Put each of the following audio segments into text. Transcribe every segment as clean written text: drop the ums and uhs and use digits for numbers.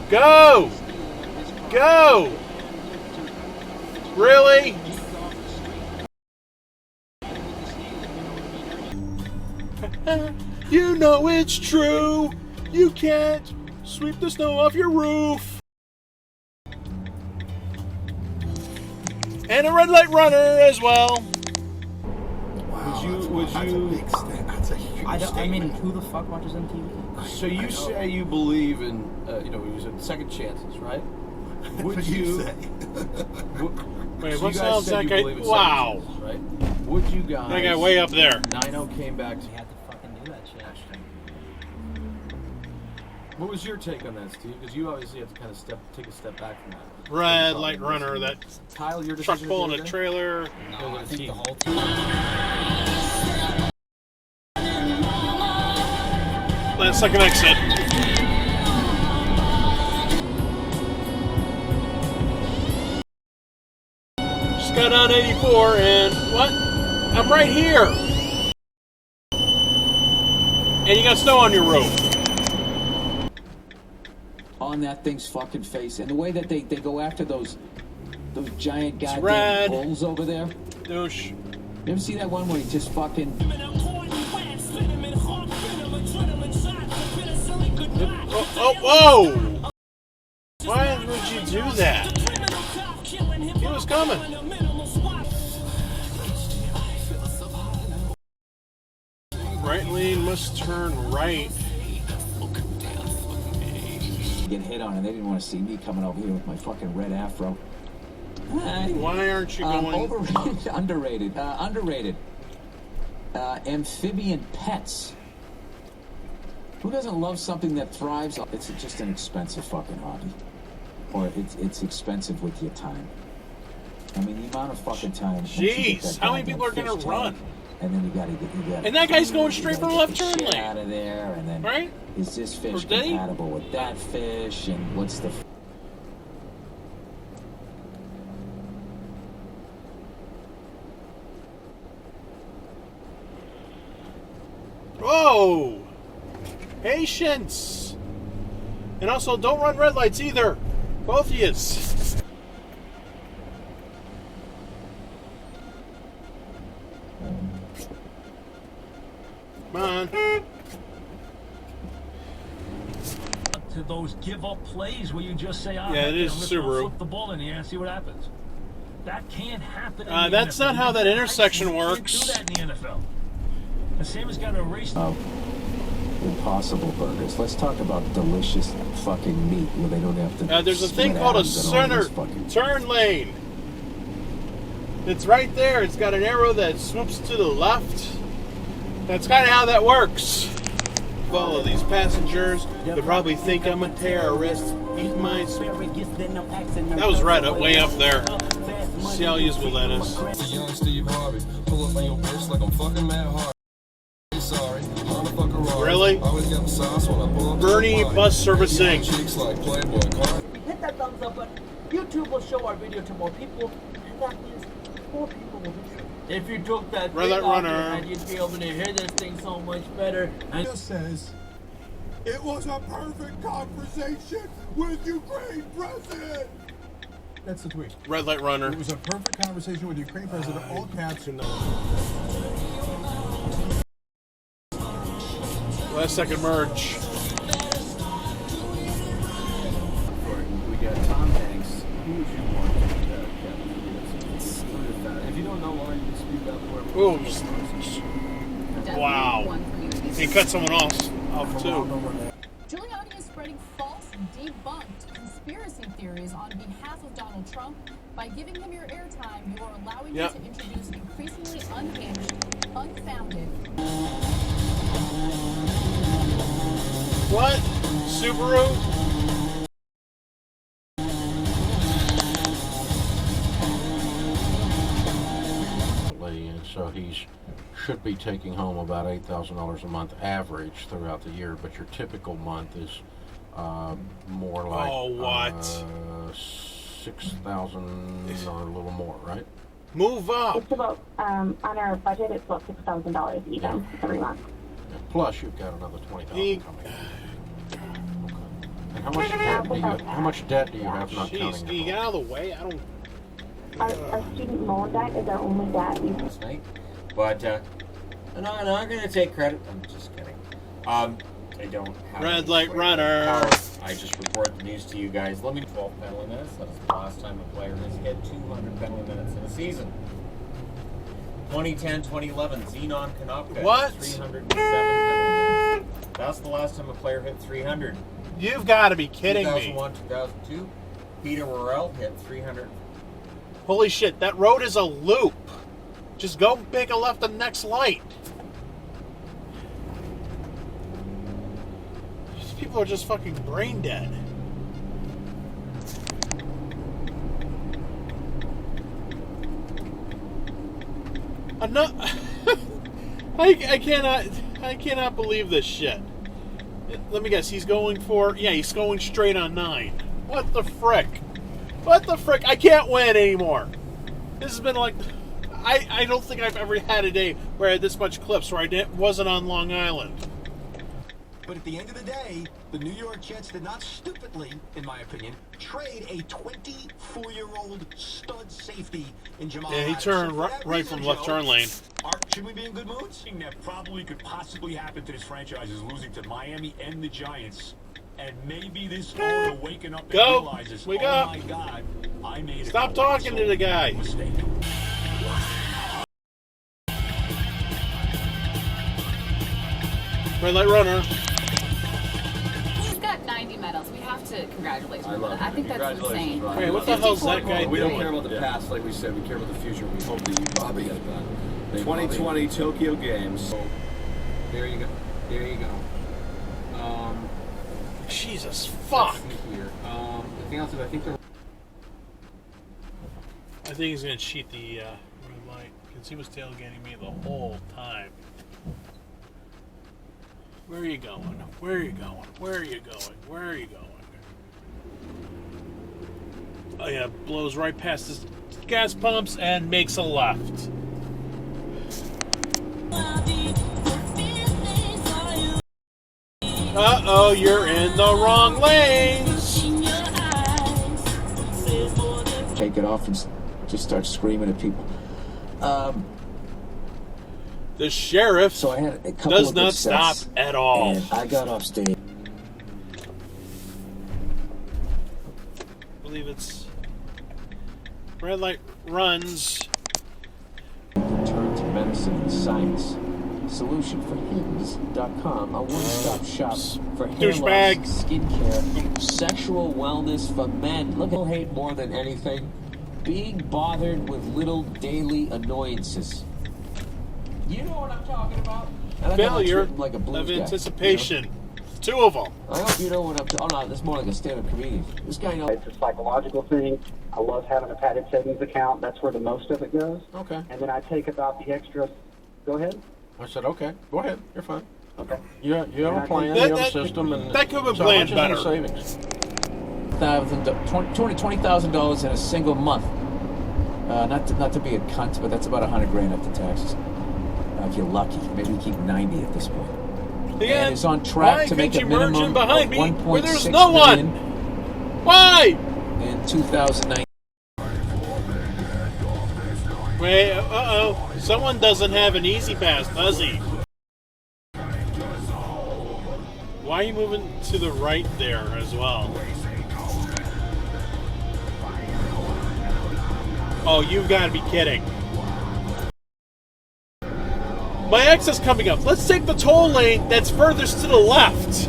Go! Go! Really? You know it's true. You can't sweep the snow off your roof. And a red light runner as well. Wow, Would that's you? a big statement. That's a huge I mean, who the fuck watches MTV? So you say you believe in, you said second chances, right? Would you? Wait, So what you guys sounds said like you believe in wow. second chances, right? Would you guys? That guy way up there. 9-0 came back. You had to fucking do that shit. What was your take on that, Steve? Because you obviously have to kind of take a step back from that. Red light runner, that Kyle, your truck decision pulling a today? trailer. No, I think the whole team. Last second exit. Just got on 84 and what? I'm right here. And you got snow on your roof. On that thing's fucking face, and the way that they go after those giant It's goddamn red. bulls over there. Douche. You ever see that one where he just fucking? Oh, whoa! Why would you do that? He was coming. Right lane must turn right. Get hit on, and they didn't want to see me coming over here with my fucking red afro. Why aren't you going? Overrated, underrated. Amphibian pets. Who doesn't love something that thrives? It's just an expensive fucking hobby, or it's expensive with your time. I mean, the amount of fucking time. Jeez, how many people are gonna run? And then you gotta. And that guy's going straight for the left turn lane. Out of there, and then right? Is this fish Or did he? compatible with that fish? And what's the? Whoa! Patience! And also, don't run red lights either. Both of yous. Come on. To those give-up plays where you just say, Yeah, it is I'm just Subaru. gonna flip the ball in the air and see what happens. That can't happen in the That's NFL. not how that You intersection can't works. do that in the NFL. The same has got to erase. Oh, Impossible Burgers. Let's talk about delicious fucking meat where they don't have to. There's a split thing called a atoms and all center this fucking- turn lane. It's right there. It's got an arrow that swoops to the left. That's kind of how that works. Follow these passengers. They probably think I'm a terrorist. Eat my. That was right up, way up there. See how useful that is. Young Steve Harvey, pull up on your bitch like I'm fucking mad hard. Sorry, motherfucker. Really? Always got the sauce when I pull up. Bernie Bus Servicing. Chicks like Playboy car. Hit that thumbs up button. YouTube will show our video to more people, and that means more people will be sure. If you took that Red light thing off your runner. head, you'd be able to hear this thing so much better. And It says it was a perfect conversation with Ukraine president. That's the tweet. Red light runner. It was a perfect conversation with Ukraine president. All caps. Last second merge. We got Tom Hanks. Who would you want, Kevin? If you don't know, why you speak up where. Ooh. Wow. He cut someone off too. Giuliani is spreading false, debunked conspiracy theories on behalf of Donald Trump. By giving him your airtime, you are allowing him to introduce increasingly unhinged, unfounded. What? Subaru? And so he should be taking home about $8,000 a month average throughout the year, but your typical month is more like 6,000 or a little more, right? Move up. It's about on our budget. It's about $6,000 even every month. Plus, you've got another $20,000 coming in. Okay. How much debt do you have not Jeez, counting? can you get out of the way? I don't. Our student loan debt is our only debt. Last night, but I'm not going to take credit. I'm just kidding. I don't have Red any light sway runner. power. I just report the news to you guys. Let me 12 penalty minutes. That is the last time a player has hit 200 penalty minutes in a season. 2010, 2011, Zenon Konopka. What? 307 penalty minutes. That's the last time a player hit 300. You've got to be kidding me. 2001, 2002, Peter Worrell hit 300. Holy shit, that road is a loop. Just go make a left at the next light. These people are just fucking brain dead. I cannot believe this shit. Let me guess, he's going straight on 9. What the frick? What the frick? I can't win anymore. This has been like... I don't think I've ever had a day where I had this much clips where I wasn't on Long Island. But at the end of the day, the New York Jets did not stupidly, in my opinion, trade a 24-year-old stud safety in Jamal. Yeah, he turned right from left turn lane. Should we be in good moods? Thing that probably could possibly happen to this franchise is losing to Miami and the Giants. And maybe this owner waking up and realizes, Wake oh up. my God, I made a Stop talking to the guy. mistake. Red light runner. He's got 90 medals. We have to congratulate him. I think that's Congratulations, insane. Ryan. Wait, what the hell's that guy We don't doing? care about the past, like we said. We care about the future. We hope that you Bobby. get that. 2020 Tokyo Games. So, there you go. There you go. Jesus, fuck. Let's see here. The thing else is, I think I think he's gonna cheat the red light because he was tailgating me the whole time. Where are you going? Where are you going? Where are you going? Where are you going? Oh yeah, blows right past his gas pumps and makes a left. Uh-oh, you're in the wrong lanes. Take it off and just start screaming at people. The sheriff So I had a couple does of not good stop sets, at all. And I got Upstate. I believe it's red light runs. Turn to medicine and science. Solution for Hims.com, a one-stop shop for hair loss, Douchebag. skincare, sexual wellness for men. Look, I hate more than anything being bothered with little daily annoyances. You know what I'm talking about? And I know it's Failure written like a blues of guy, anticipation. you know? Two of them. I hope you know what I'm talking about. Oh, no, this is more like a stand-up comedian. This guy knows. It's a psychological thing. I love having a padded savings account. That's where the most of it goes. Okay. And then I take about the extra. Go ahead. I said, okay, go ahead. You're fine. Okay. You have a plan, That- you have a that- system, and that could have been so how planned much is in better. savings. $220,000 in a single month. Not to be a cunt, but that's about $100,000 after taxes. If you're lucky, maybe you keep 90 at this point. Again, And is on track why to make couldn't a you merge minimum in behind of me 1.6 where there's no one? million Why? in 2019. Wait, uh-oh. Someone doesn't have an easy pass, does he? Why are you moving to the right there as well? Oh, you've got to be kidding. My exit's coming up. Let's take the toll lane that's furthest to the left.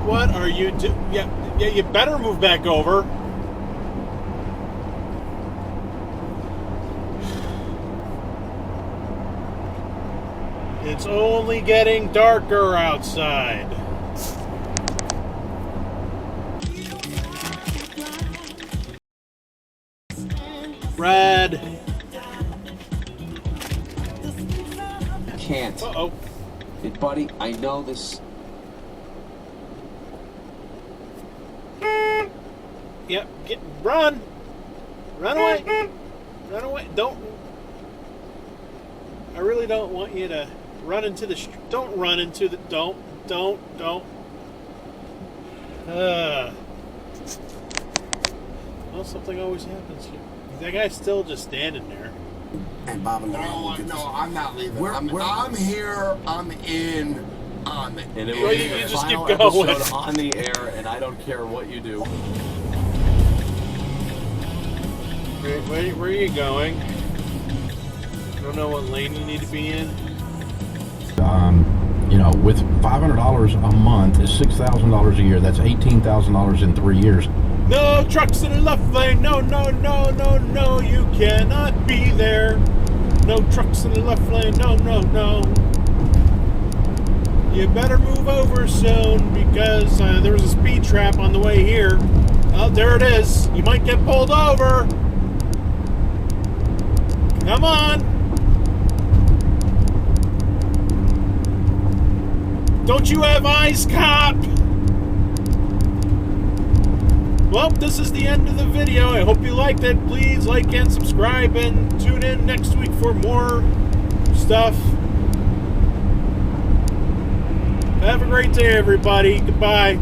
What are you doing? Yeah, you better move back over. It's only getting darker outside. Red. Can't. Uh-oh. Hey, buddy, I know this. Yep, run. Run away. Run away. Don't. I really don't want you to run into the... Don't run into the... Don't. Well, something always happens here. That guy's still just standing there. And Bob and No, I'm not leaving. I'm here. I'm in. On the And it Well, will you be the just final keep going. episode on the air, and I don't care what you do. Where are you going? I don't know what lane you need to be in. You know, with $500 a month is $6,000 a year. That's $18,000 in 3 years. No trucks in the left lane. No, you cannot be there. No trucks in the left lane. No. You better move over soon because there was a speed trap on the way here. Oh, there it is. You might get pulled over. Come on. Don't you have eyes, cop? Well, this is the end of the video. I hope you liked it. Please like and subscribe and tune in next week for more stuff. Have a great day, everybody. Goodbye.